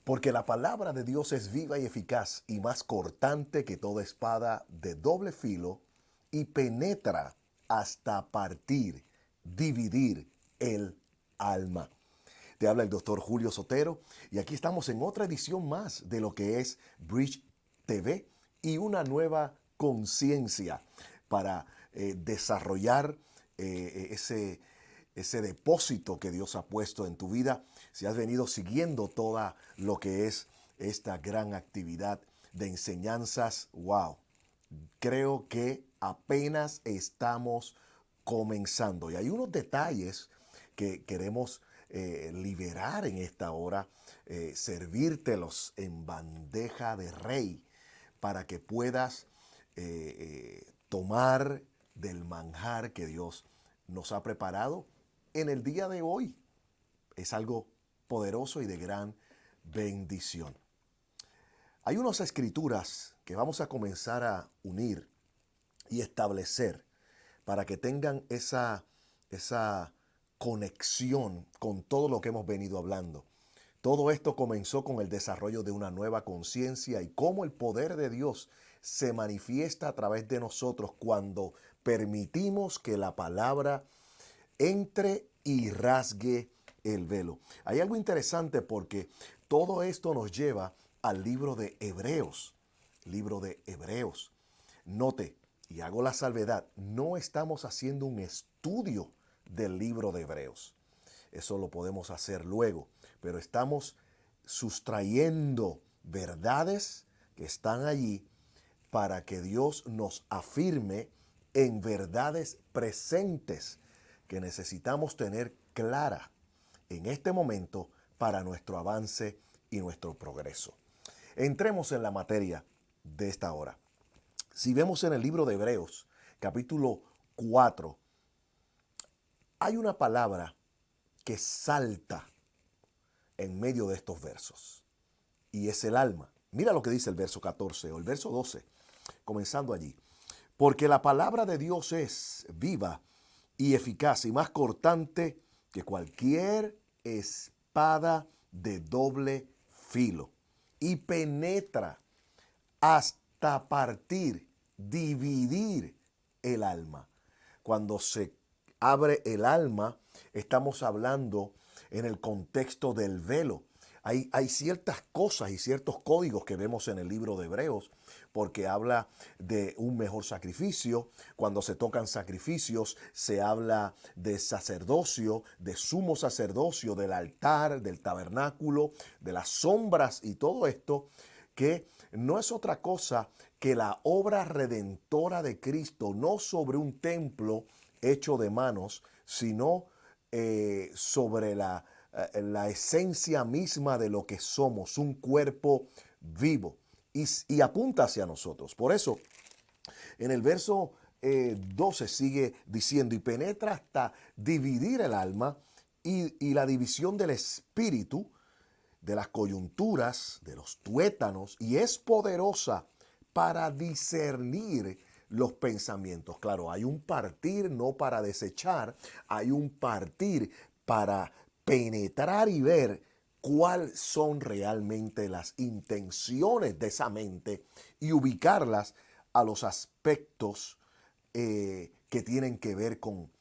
Porque la palabra de Dios es viva y eficaz y más cortante que toda espada de doble filo y penetra hasta partir, dividir el alma. Te habla el doctor Julio Sotero y aquí estamos en otra edición más de lo que es Bridge TV y una nueva conciencia para desarrollar ese depósito que Dios ha puesto en tu vida. Si has venido siguiendo toda lo que es esta gran actividad de enseñanzas, wow, creo que apenas estamos comenzando. Y hay unos detalles que queremos liberar en esta hora, servírtelos en bandeja de rey para que puedas tomar del manjar que Dios nos ha preparado en el día de hoy. Es algo poderoso y de gran bendición. Hay unas escrituras que vamos a comenzar a unir y establecer para que tengan esa conexión con todo lo que hemos venido hablando. Todo esto comenzó con el desarrollo de una nueva conciencia y cómo el poder de Dios se manifiesta a través de nosotros cuando permitimos que la palabra entre y rasgue el velo. Hay algo interesante porque todo esto nos lleva al libro de Hebreos. Libro de Hebreos. Note, y hago la salvedad, no estamos haciendo un estudio del libro de Hebreos. Eso lo podemos hacer luego, pero estamos sustrayendo verdades que están allí para que Dios nos afirme en verdades presentes que necesitamos tener clara en este momento para nuestro avance y nuestro progreso. Entremos en la materia de esta hora. Si vemos en el libro de Hebreos, capítulo 4, hay una palabra que salta en medio de estos versos, y es el alma. Mira lo que dice el verso 14 o el verso 12, comenzando allí. Porque la palabra de Dios es viva y eficaz y más cortante que cualquier espada de doble filo y penetra hasta partir, dividir el alma. Cuando se abre el alma, estamos hablando en el contexto del velo. Hay ciertas cosas y ciertos códigos que vemos en el libro de Hebreos, porque habla de un mejor sacrificio. Cuando se tocan sacrificios, se habla de sacerdocio, de sumo sacerdocio, del altar, del tabernáculo, de las sombras y todo esto, que no es otra cosa que la obra redentora de Cristo, no sobre un templo hecho de manos, sino sobre la esencia misma de lo que somos, un cuerpo vivo, y apunta hacia nosotros. Por eso, en el verso 12 sigue diciendo, y penetra hasta dividir el alma y la división del espíritu, de las coyunturas, de los tuétanos, y es poderosa para discernir los pensamientos. Claro, hay un partir no para desechar, hay un partir para penetrar y ver cuáles son realmente las intenciones de esa mente y ubicarlas a los aspectos que tienen que ver con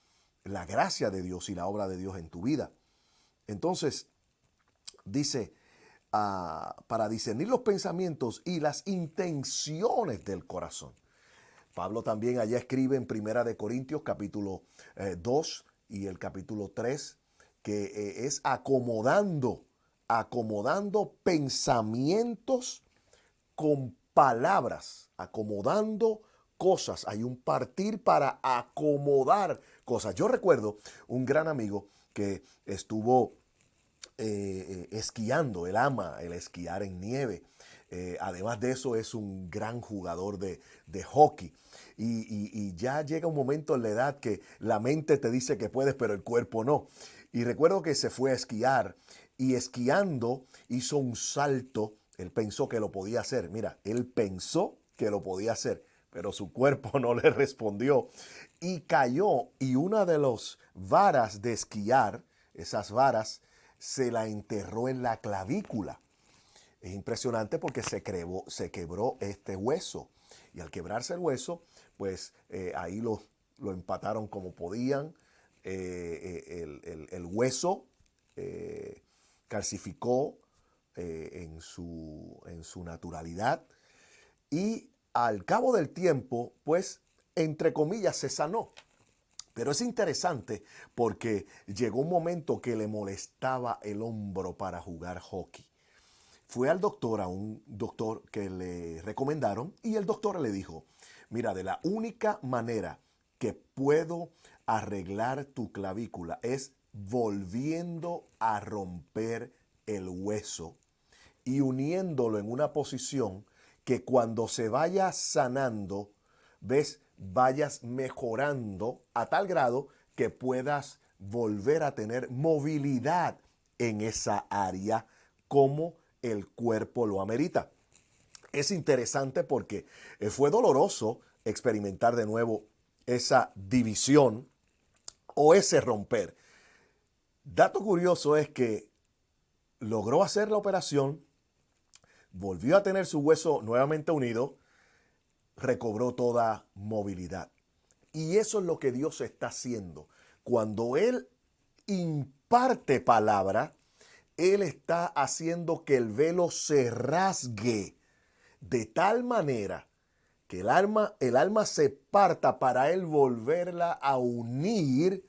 la gracia de Dios y la obra de Dios en tu vida. Entonces, dice, para discernir los pensamientos y las intenciones del corazón. Pablo también allá escribe en Primera de Corintios capítulo 2 y el capítulo 3 que es acomodando pensamientos con palabras, acomodando cosas. Hay un partir para acomodar cosas. Yo recuerdo un gran amigo que estuvo esquiando. Él ama el esquiar en nieve. Además de eso, es un gran jugador de hockey. Y ya llega un momento en la edad que la mente te dice que puedes, pero el cuerpo no. Y recuerdo que se fue a esquiar y esquiando hizo un salto. Él pensó que lo podía hacer. Mira, él pensó que lo podía hacer, pero su cuerpo no le respondió. Y cayó, y una de las varas de esquiar, esas varas, se la enterró en la clavícula. Es impresionante porque se quebró este hueso. Y al quebrarse el hueso, pues ahí lo empataron como podían. El hueso calcificó en su naturalidad. Y al cabo del tiempo, pues, entre comillas, se sanó. Pero es interesante porque llegó un momento que le molestaba el hombro para jugar hockey. Fue al doctor, a un doctor que le recomendaron, y el doctor le dijo, mira, de la única manera que puedo arreglar tu clavícula es volviendo a romper el hueso y uniéndolo en una posición que cuando se vaya sanando, ves, vayas mejorando a tal grado que puedas volver a tener movilidad en esa área como el cuerpo lo amerita. Es interesante porque fue doloroso experimentar de nuevo esa división o ese romper. Dato curioso es que logró hacer la operación, volvió a tener su hueso nuevamente unido, recobró toda movilidad. Y eso es lo que Dios está haciendo. Cuando Él imparte palabra, Él está haciendo que el velo se rasgue de tal manera que el alma se parta para Él volverla a unir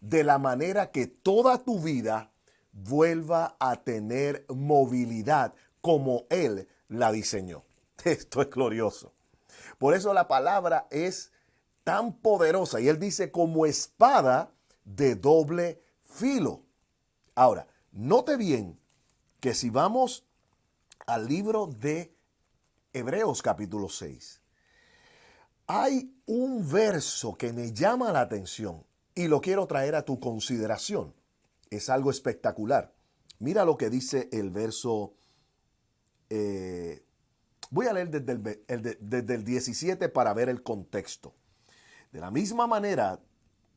de la manera que toda tu vida vuelva a tener movilidad como Él la diseñó. Esto es glorioso. Por eso la palabra es tan poderosa y Él dice como espada de doble filo. Ahora, note bien que si vamos al libro de Hebreos capítulo 6, hay un verso que me llama la atención y lo quiero traer a tu consideración. Es algo espectacular. Mira lo que dice el verso. Voy a leer desde el 17 para ver el contexto. De la misma manera,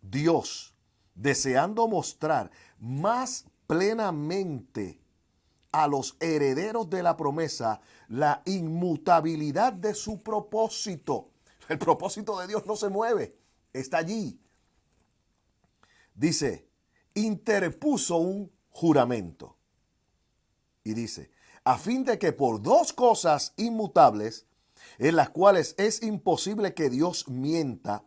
Dios, deseando mostrar más plenamente a los herederos de la promesa la inmutabilidad de su propósito. El propósito de Dios no se mueve, está allí. Dice, interpuso un juramento. Y dice, a fin de que por dos cosas inmutables, en las cuales es imposible que Dios mienta,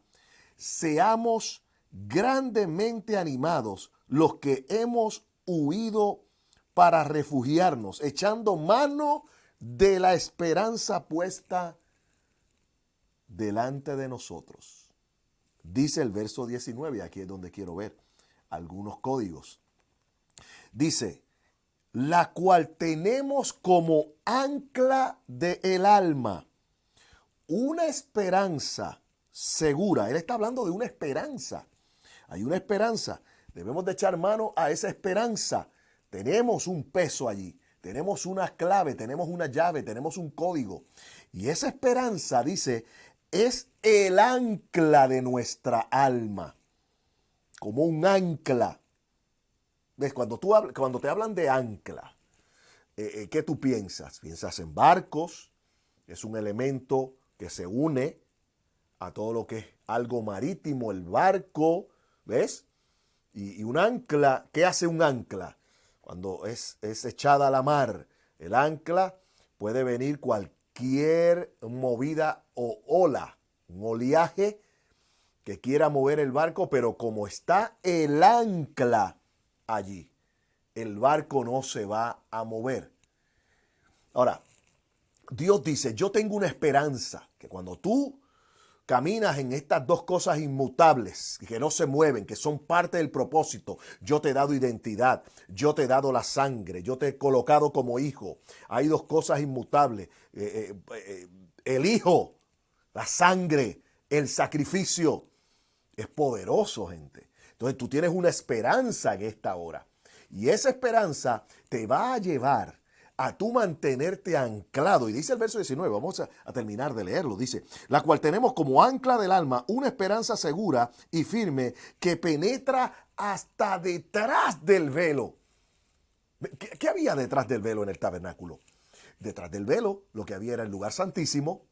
seamos grandemente animados los que hemos huido para refugiarnos, echando mano de la esperanza puesta delante de nosotros. Dice el verso 19, aquí es donde quiero ver algunos códigos. Dice, la cual tenemos como ancla del alma, una esperanza segura. Él está hablando de una esperanza. Hay una esperanza. Debemos de echar mano a esa esperanza. Tenemos un peso allí. Tenemos una clave, tenemos una llave, tenemos un código. Y esa esperanza, dice, es el ancla de nuestra alma. Como un ancla. ¿Ves? Cuando te hablan de ancla, ¿qué tú piensas? Piensas en barcos. Es un elemento que se une a todo lo que es algo marítimo, el barco, ¿ves? Y un ancla, ¿qué hace un ancla? Cuando es echada a la mar, el ancla puede venir cualquier movida o ola, un oleaje que quiera mover el barco, pero como está el ancla allí, el barco no se va a mover. Ahora, Dios dice, yo tengo una esperanza, que cuando tú caminas en estas dos cosas inmutables, que no se mueven, que son parte del propósito, yo te he dado identidad, yo te he dado la sangre, yo te he colocado como hijo. Hay dos cosas inmutables, el hijo, la sangre, el sacrificio. Es poderoso, gente. Entonces tú tienes una esperanza en esta hora. Y esa esperanza te va a llevar a tú mantenerte anclado. Y dice el verso 19, vamos a terminar de leerlo. Dice, la cual tenemos como ancla del alma una esperanza segura y firme que penetra hasta detrás del velo. ¿Qué había detrás del velo en el tabernáculo? detrás del velo, lo que había era el lugar santísimo,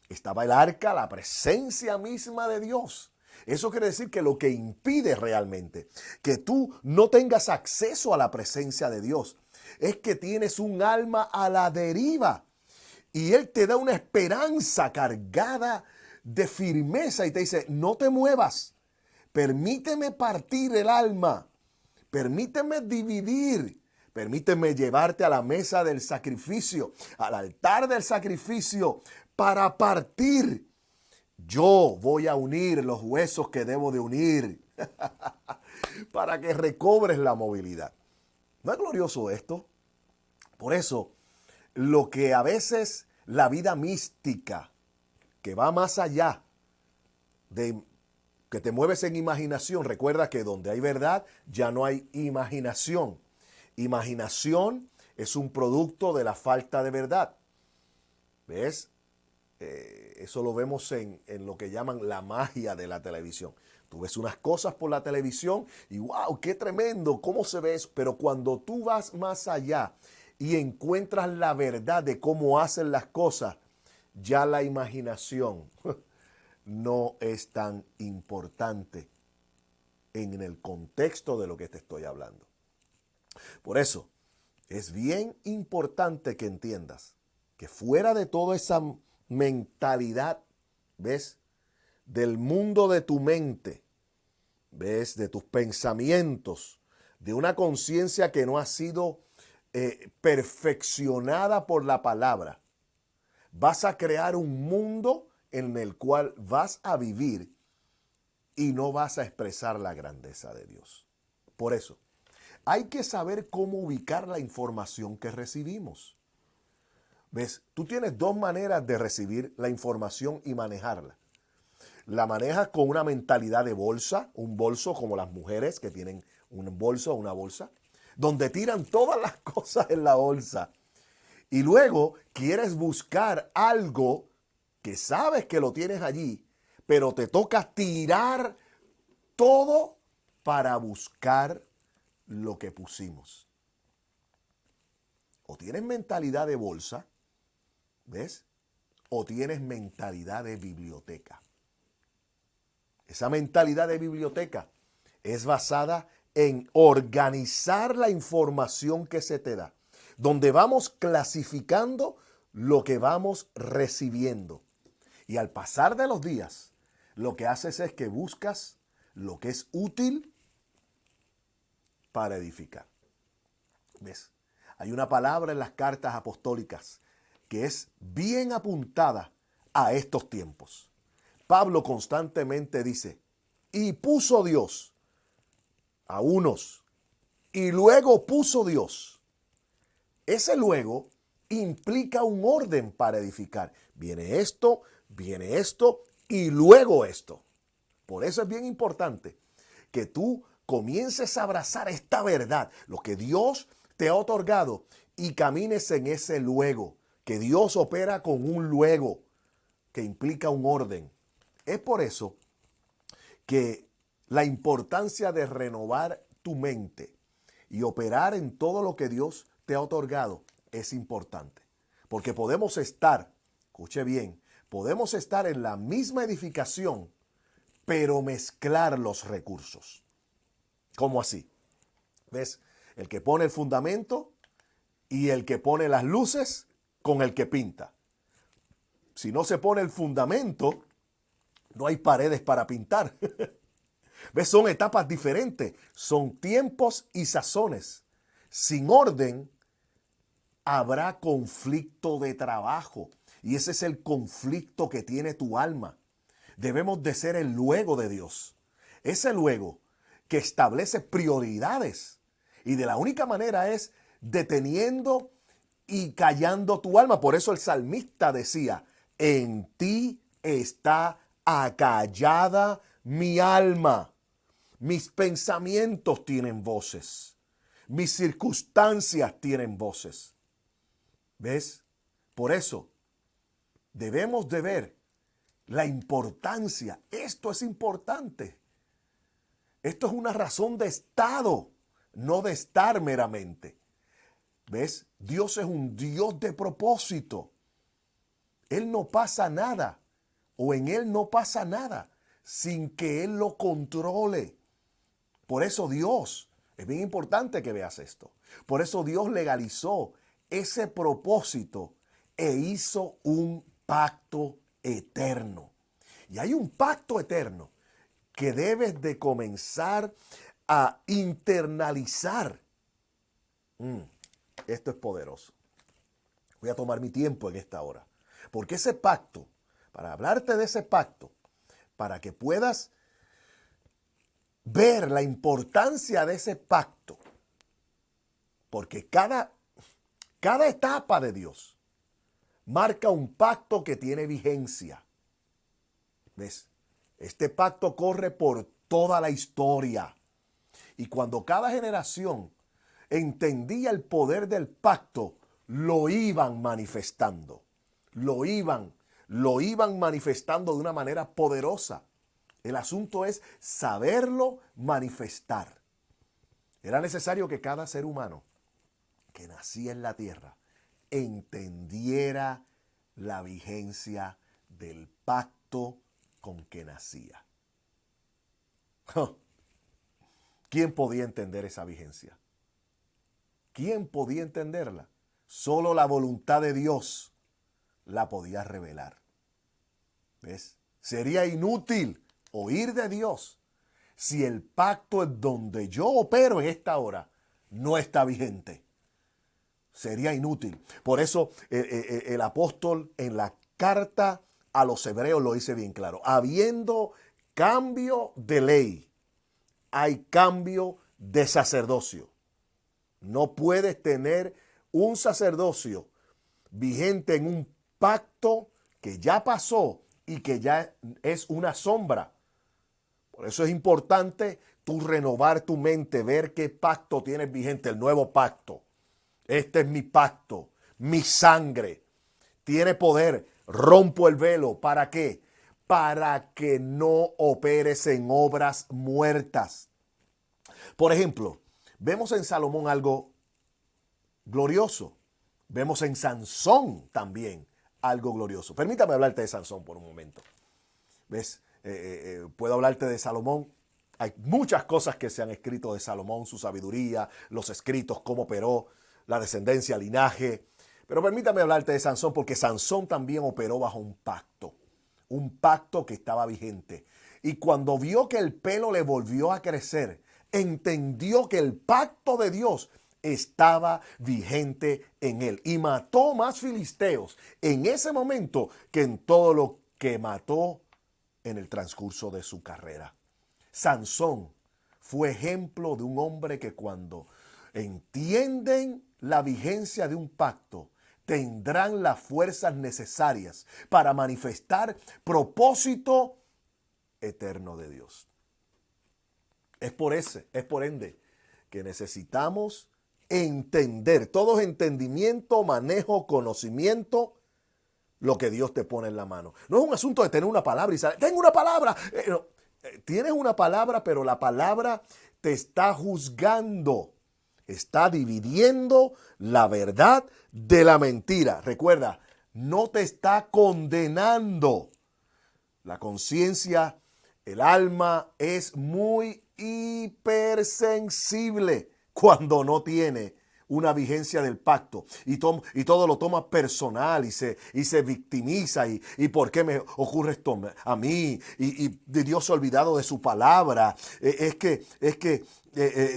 estaba el arca, la presencia misma de Dios. Eso quiere decir que lo que impide realmente que tú no tengas acceso a la presencia de Dios es que tienes un alma a la deriva. Y Él te da una esperanza cargada de firmeza y te dice, no te muevas, permíteme partir el alma, permíteme dividir, permíteme llevarte a la mesa del sacrificio, al altar del sacrificio para partir. Yo voy a unir los huesos que debo de unir para que recobres la movilidad. ¿No es glorioso esto? Por eso, lo que a veces la vida mística, que va más allá de que te mueves en imaginación, recuerda que donde hay verdad ya no hay imaginación. Imaginación es un producto de la falta de verdad. ¿Ves? Eso lo vemos en lo que llaman la magia de la televisión. Tú ves unas cosas por la televisión y wow, qué tremendo, cómo se ve eso. Pero cuando tú vas más allá y encuentras la verdad de cómo hacen las cosas, ya la imaginación no es tan importante en el contexto de lo que te estoy hablando. Por eso, es bien importante que entiendas que fuera de toda esa mentalidad, ¿ves? Del mundo de tu mente, ¿ves? De tus pensamientos, de una conciencia que no ha sido perfeccionada por la palabra. Vas a crear un mundo en el cual vas a vivir y no vas a expresar la grandeza de Dios. Por eso, hay que saber cómo ubicar la información que recibimos. ¿Ves? Tú tienes dos maneras de recibir la información y manejarla. La manejas con una mentalidad de bolsa, un bolso como las mujeres que tienen un bolso o una bolsa, donde tiran todas las cosas en la bolsa. Y luego quieres buscar algo que sabes que lo tienes allí, pero te toca tirar todo para buscar lo que pusimos. O tienes mentalidad de bolsa, ¿ves? O tienes mentalidad de biblioteca. Esa mentalidad de biblioteca es basada en organizar la información que se te da, donde vamos clasificando lo que vamos recibiendo. Y al pasar de los días, lo que haces es que buscas lo que es útil para edificar. ¿Ves? Hay una palabra en las cartas apostólicas que es bien apuntada a estos tiempos. Pablo constantemente dice, y puso Dios a unos, y luego puso Dios. Ese luego implica un orden para edificar. Viene esto, y luego esto. Por eso es bien importante que tú comiences a abrazar esta verdad, lo que Dios te ha otorgado, y camines en ese luego, que Dios opera con un luego que implica un orden. Es por eso que la importancia de renovar tu mente y operar en todo lo que Dios te ha otorgado es importante. Porque podemos estar, escuche bien, podemos estar en la misma edificación, pero mezclar los recursos. ¿Cómo así? ¿Ves? El que pone el fundamento y el que pone las luces con el que pinta. Si no se pone el fundamento, no hay paredes para pintar. ¿Ves? Son etapas diferentes, son tiempos y sazones. Sin orden, habrá conflicto de trabajo. Y ese es el conflicto que tiene tu alma. Debemos de ser el luego de Dios. Ese luego que establece prioridades. Y de la única manera es deteniendo y callando tu alma. Por eso el salmista decía, en ti está acallada mi alma. Mis pensamientos tienen voces. Mis circunstancias tienen voces. ¿Ves? Por eso debemos de ver la importancia. Esto es importante. Esto es una razón de estado, no de estar meramente. ¿Ves? Dios es un Dios de propósito. Él no pasa nada, o en Él no pasa nada, sin que Él lo controle. Por eso Dios, es bien importante que veas esto, por eso Dios legalizó ese propósito e hizo un pacto eterno. Y hay un pacto eterno que debes de comenzar a internalizar. Esto es poderoso. Voy a tomar mi tiempo en esta hora. Porque ese pacto, para hablarte de ese pacto, para que puedas ver la importancia de ese pacto, porque cada etapa de Dios marca un pacto que tiene vigencia. ¿Ves? Este pacto corre por toda la historia. Y cuando cada generación entendía el poder del pacto, lo iban manifestando. Lo iban manifestando de una manera poderosa. El asunto es saberlo manifestar. Era necesario que cada ser humano que nacía en la tierra entendiera la vigencia del pacto con que nacía. ¿Quién podía entender esa vigencia? ¿Quién podía entenderla? Solo la voluntad de Dios la podía revelar. ¿Ves? Sería inútil oír de Dios si el pacto en donde yo opero en esta hora no está vigente. Sería inútil. Por eso el apóstol en la carta a los hebreos lo dice bien claro. Habiendo cambio de ley, hay cambio de sacerdocio. No puedes tener un sacerdocio vigente en un pacto que ya pasó y que ya es una sombra. Por eso es importante tú renovar tu mente, ver qué pacto tienes vigente, el nuevo pacto. Este es mi pacto, mi sangre. Tiene poder. Rompo el velo. ¿Para qué? Para que no operes en obras muertas. Por ejemplo, vemos en Salomón algo glorioso. Vemos en Sansón también algo glorioso. Permítame hablarte de Sansón por un momento. ¿Ves? Puedo hablarte de Salomón. Hay muchas cosas que se han escrito de Salomón, su sabiduría, los escritos, cómo operó, la descendencia, linaje. Pero permítame hablarte de Sansón porque Sansón también operó bajo un pacto que estaba vigente. Y cuando vio que el pelo le volvió a crecer, entendió que el pacto de Dios estaba vigente en él. Y mató más filisteos en ese momento que en todo lo que mató en el transcurso de su carrera. Sansón fue ejemplo de un hombre que cuando entienden la vigencia de un pacto, tendrán las fuerzas necesarias para manifestar propósito eterno de Dios. Es por ende, que necesitamos entender, todo es entendimiento, manejo, conocimiento, lo que Dios te pone en la mano. No es un asunto de tener una palabra y saber, tengo una palabra. No, tienes una palabra, pero la palabra te está juzgando. Está dividiendo la verdad de la mentira. Recuerda, no te está condenando. La conciencia, el alma es muy hipersensible cuando no tiene una vigencia del pacto y todo lo toma personal y se victimiza y ¿por qué me ocurre esto a mí? Y Dios se ha olvidado de su palabra. Es que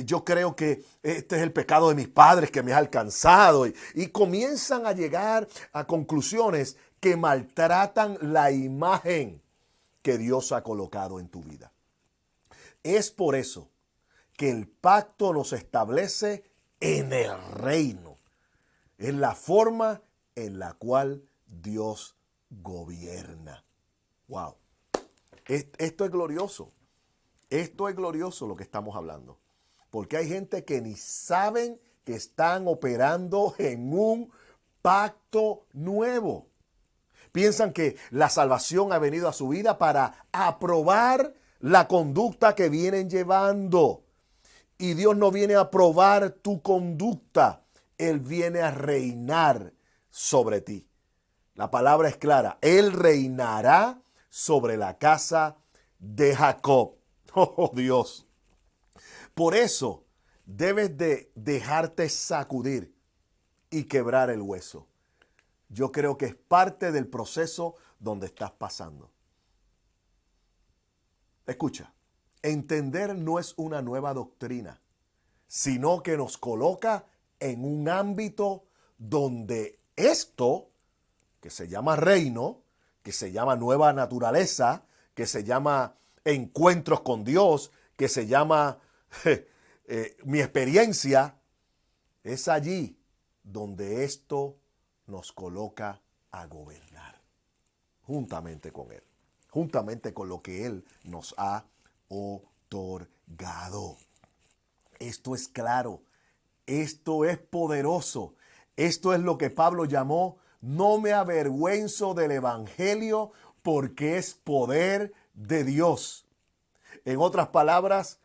yo creo que este es el pecado de mis padres que me ha alcanzado y comienzan a llegar a conclusiones que maltratan la imagen que Dios ha colocado en tu vida. Es por eso que el pacto nos establece en el reino. Es la forma en la cual Dios gobierna. Wow. Esto es glorioso. Esto es glorioso lo que estamos hablando. Porque hay gente que ni saben que están operando en un pacto nuevo. Piensan que la salvación ha venido a su vida para aprobar la conducta que vienen llevando. Y Dios no viene a probar tu conducta. Él viene a reinar sobre ti. La palabra es clara. Él reinará sobre la casa de Jacob. Oh, Dios. Por eso debes de dejarte sacudir y quebrar el hueso. Yo creo que es parte del proceso donde estás pasando. Escucha, entender no es una nueva doctrina, sino que nos coloca en un ámbito donde esto, que se llama reino, que se llama nueva naturaleza, que se llama encuentros con Dios, que se llama mi experiencia, es allí donde esto nos coloca a gobernar, juntamente con Él, juntamente con lo que Él nos ha otorgado. Esto es claro, esto es poderoso, esto es lo que Pablo llamó: no me avergüenzo del evangelio porque es poder de Dios. En otras palabras,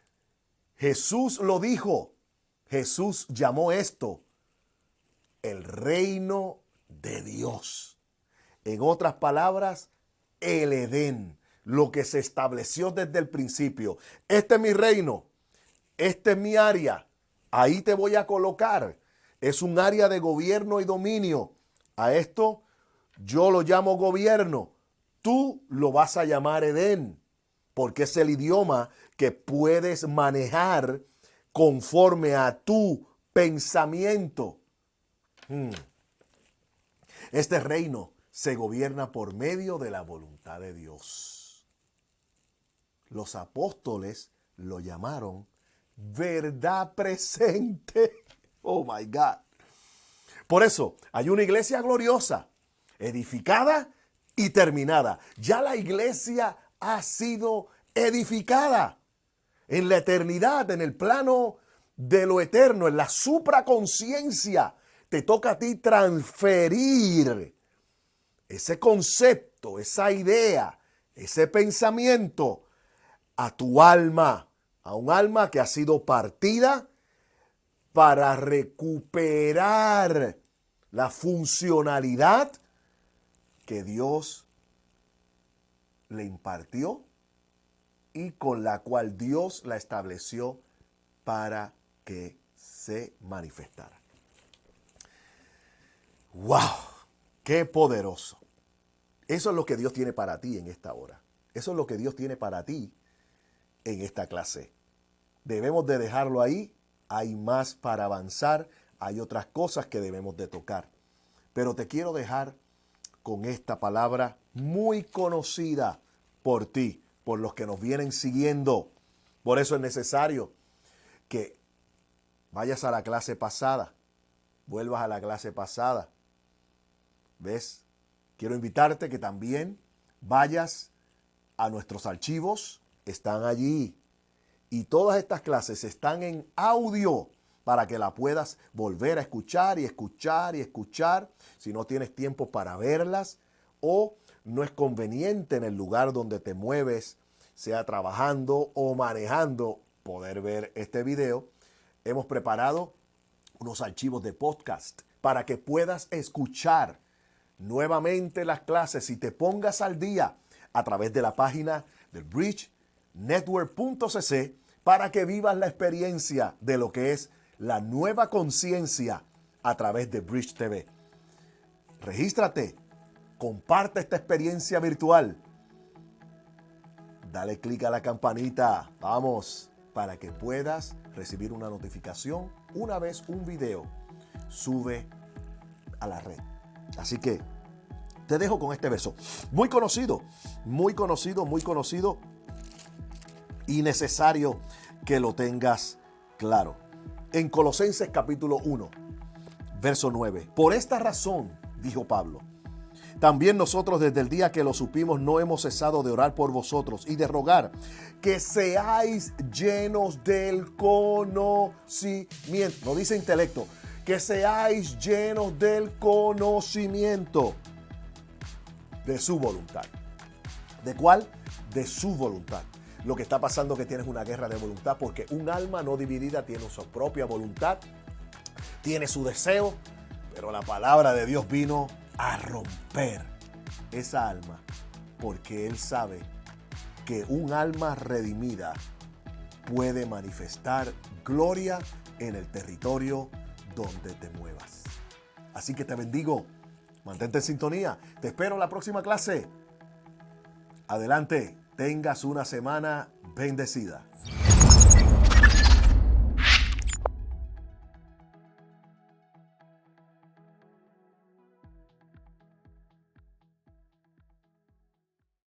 Jesús lo dijo. Jesús llamó esto el reino de Dios. En otras palabras, el Edén, lo que se estableció desde el principio. Este es mi reino, este es mi área, ahí te voy a colocar. Es un área de gobierno y dominio. A esto yo lo llamo gobierno. Tú lo vas a llamar Edén, porque es el idioma que puedes manejar conforme a tu pensamiento. Este reino se gobierna por medio de la voluntad de Dios. Los apóstoles lo llamaron verdad presente. Oh my God. Por eso hay una iglesia gloriosa, edificada y terminada. Ya la iglesia ha sido edificada en la eternidad, en el plano de lo eterno, en la supraconciencia. Te toca a ti transferir ese concepto, esa idea, ese pensamiento a tu alma, a un alma que ha sido partida para recuperar la funcionalidad que Dios le impartió y con la cual Dios la estableció para que se manifestara. ¡Wow! ¡Qué poderoso! Eso es lo que Dios tiene para ti en esta hora. Eso es lo que Dios tiene para ti en esta clase. Debemos de dejarlo ahí. Hay más para avanzar. Hay otras cosas que debemos de tocar. Pero te quiero dejar con esta palabra muy conocida por ti, por los que nos vienen siguiendo. Por eso es necesario que vayas a la clase pasada, vuelvas a la clase pasada. ¿Ves? Quiero invitarte que también vayas a nuestros archivos, están allí. Y todas estas clases están en audio para que la puedas volver a escuchar y escuchar y escuchar. Si no tienes tiempo para verlas o no es conveniente en el lugar donde te mueves, sea trabajando o manejando, poder ver este video, hemos preparado unos archivos de podcast para que puedas escuchar nuevamente las clases y te pongas al día a través de la página del bridgenetwork.cc para que vivas la experiencia de lo que es la nueva conciencia a través de Bridge TV. Regístrate, comparte esta experiencia virtual, dale clic a la campanita, vamos, para que puedas recibir una notificación una vez un video sube a la red. Así que te dejo con este verso. Muy conocido, muy conocido, muy conocido y necesario que lo tengas claro. En Colosenses capítulo 1, verso 9. Por esta razón, dijo Pablo, también nosotros desde el día que lo supimos no hemos cesado de orar por vosotros y de rogar que seáis llenos del conocimiento. No dice intelecto. Que seáis llenos del conocimiento de su voluntad. ¿De cuál? De su voluntad. Lo que está pasando es que tienes una guerra de voluntad porque un alma no dividida tiene su propia voluntad tiene su deseo, pero la palabra de Dios vino a romper esa alma, porque Él sabe que un alma redimida puede manifestar gloria en el territorio donde te muevas. Así que te bendigo, mantente en sintonía, te espero en la próxima clase. Adelante, tengas una semana bendecida.